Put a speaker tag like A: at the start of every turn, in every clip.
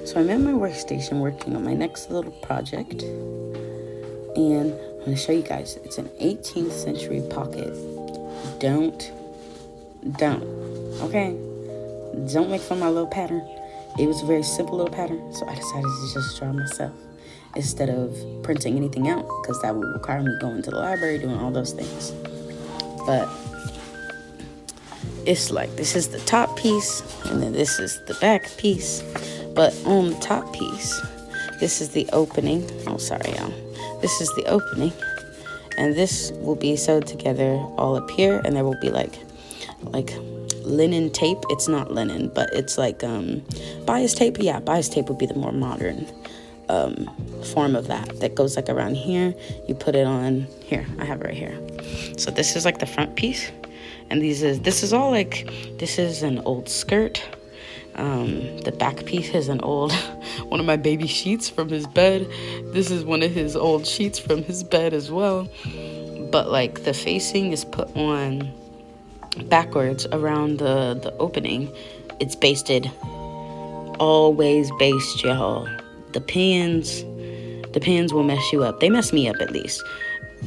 A: So I'm at my workstation working on my next little project, and I'm going to show you guys. It's an 18th century pocket. Don't, okay? Don't make fun of my little pattern. It was a very simple little pattern, so I decided to just draw myself instead of printing anything out, because that would require me going to the library, doing all those things. But it's like, this is the top piece, and then this is the back piece. But on the top piece, this is the opening. Oh, sorry, y'all. This is the opening, and this will be sewed together all up here, and there will be like linen tape. It's not linen, but it's like bias tape. Yeah, bias tape would be the more modern form of that goes like around here. You put it on here. I have it right here. So this is like the front piece, and this is all like, this is an old skirt. The back piece is an old one of my baby sheets from his bed. This is one of his old sheets from his bed as well. But like the facing is put on backwards around the opening. It's basted, always based, y'all. The pins will mess you up. They mess me up, at least.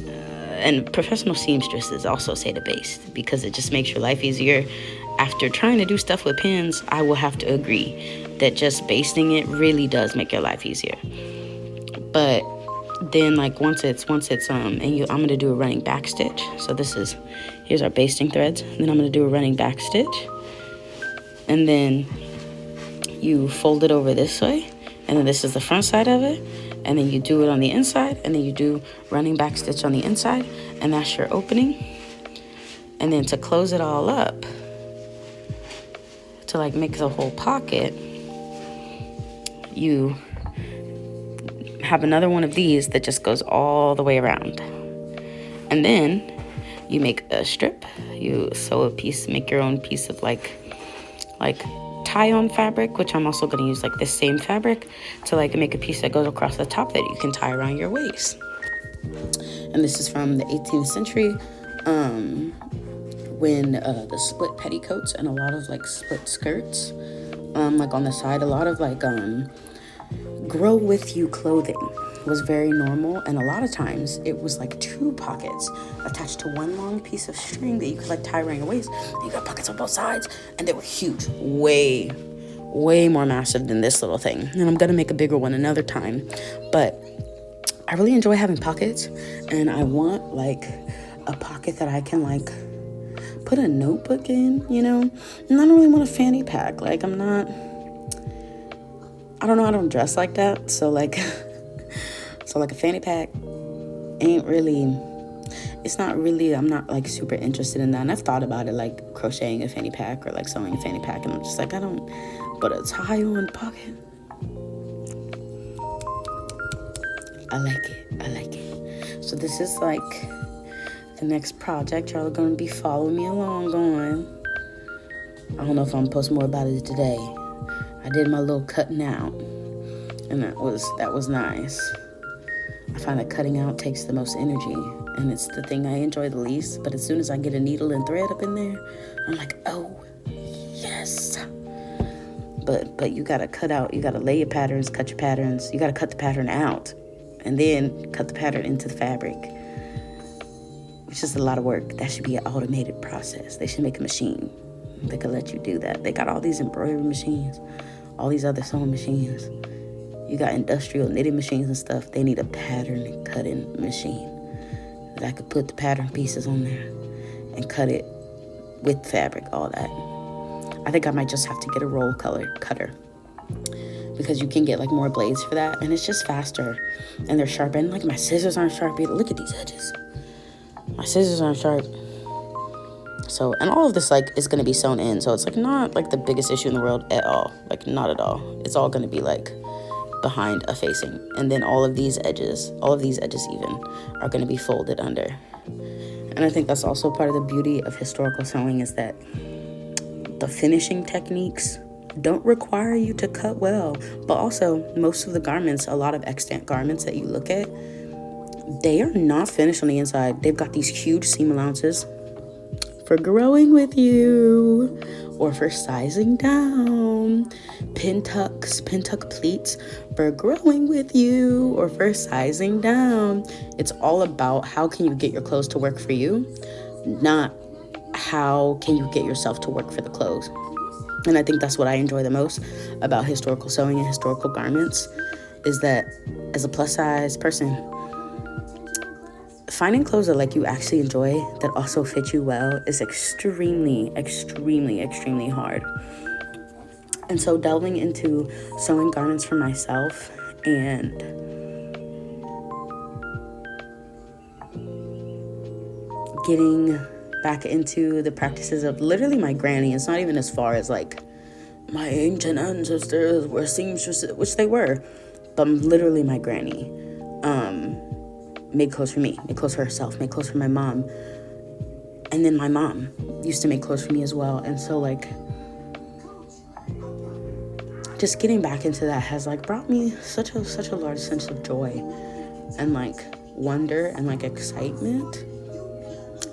A: And professional seamstresses also say to baste, because it just makes your life easier. After trying to do stuff with pins, I will have to agree that just basting it really does make your life easier. But then like once it's I'm gonna do a running back stitch. So here's our basting threads. Then I'm gonna do a running back stitch, and then you fold it over this way, and then this is the front side of it, and then you do it on the inside, and then you do running back stitch on the inside, and that's your opening. And then to close it all up, to like make the whole pocket, you have another one of these that just goes all the way around. And then you make a strip, you sew a piece, make your own piece of like tie-on fabric, which I'm also going to use like this same fabric to like make a piece that goes across the top that you can tie around your waist. And this is from the 18th century, when the split petticoats and a lot of like split skirts, like on the side, a lot of like grow with you clothing was very normal, and a lot of times it was like two pockets attached to one long piece of string that you could like tie around your waist. And you got pockets on both sides, and they were huge, way more massive than this little thing. And I'm gonna make a bigger one another time, but I really enjoy having pockets, and I want like a pocket that I can like put a notebook in, you know. And I don't really want a fanny pack. Like I don't dress like that, so like a fanny pack ain't really, it's not really, I'm not like super interested in that. And I've thought about it, like crocheting a fanny pack or like sewing a fanny pack, and I'm just like, but a tie-on pocket, I like it. So this is like the next project y'all are gonna be following me along on. I don't know if I'm gonna post more about it today. I did my little cutting out, and that was nice. I find that cutting out takes the most energy, and it's the thing I enjoy the least. But as soon as I get a needle and thread up in there, I'm like, oh, yes. But you gotta cut out, you gotta lay your patterns, cut your patterns. You gotta cut the pattern out, and then cut the pattern into the fabric, which is a lot of work. That should be an automated process. They should make a machine that could let you do that. They got all these embroidery machines, all these other sewing machines. You got industrial knitting machines and stuff. They need a pattern cutting machine that I could put the pattern pieces on there and cut it with fabric, all that. I think I might just have to get a roll color cutter, because you can get like more blades for that, and it's just faster, and they're sharp. And like my scissors aren't sharp either. Look at these edges. My scissors aren't sharp. So, and all of this like is going to be sewn in, so it's like not like the biggest issue in the world at all. Like not at all. It's all going to be like behind a facing, and then all of these edges even are going to be folded under. And I think that's also part of the beauty of historical sewing, is that the finishing techniques don't require you to cut well. But also most of the garments, a lot of extant garments that you look at, they are not finished on the inside. They've got these huge seam allowances for growing with you, or for sizing down. Pin tuck pleats for growing with you or for sizing down. It's all about how can you get your clothes to work for you, not how can you get yourself to work for the clothes. And I think that's what I enjoy the most about historical sewing and historical garments, is that as a plus size person, finding clothes that like you actually enjoy that also fit you well is extremely hard. And so delving into sewing garments for myself and getting back into the practices of literally my granny. It's not even as far as like my ancient ancestors were seamstresses, which they were, but literally my granny made clothes for me, made clothes for herself, made clothes for my mom. And then my mom used to make clothes for me as well. And so like just getting back into that has like brought me such a large sense of joy and like wonder and like excitement.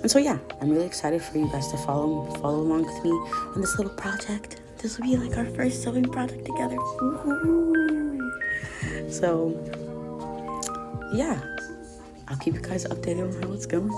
A: And so yeah, I'm really excited for you guys to follow along with me on this little project. This will be like our first sewing project together. Woo-hoo. So yeah, I'll keep you guys updated on how it's going.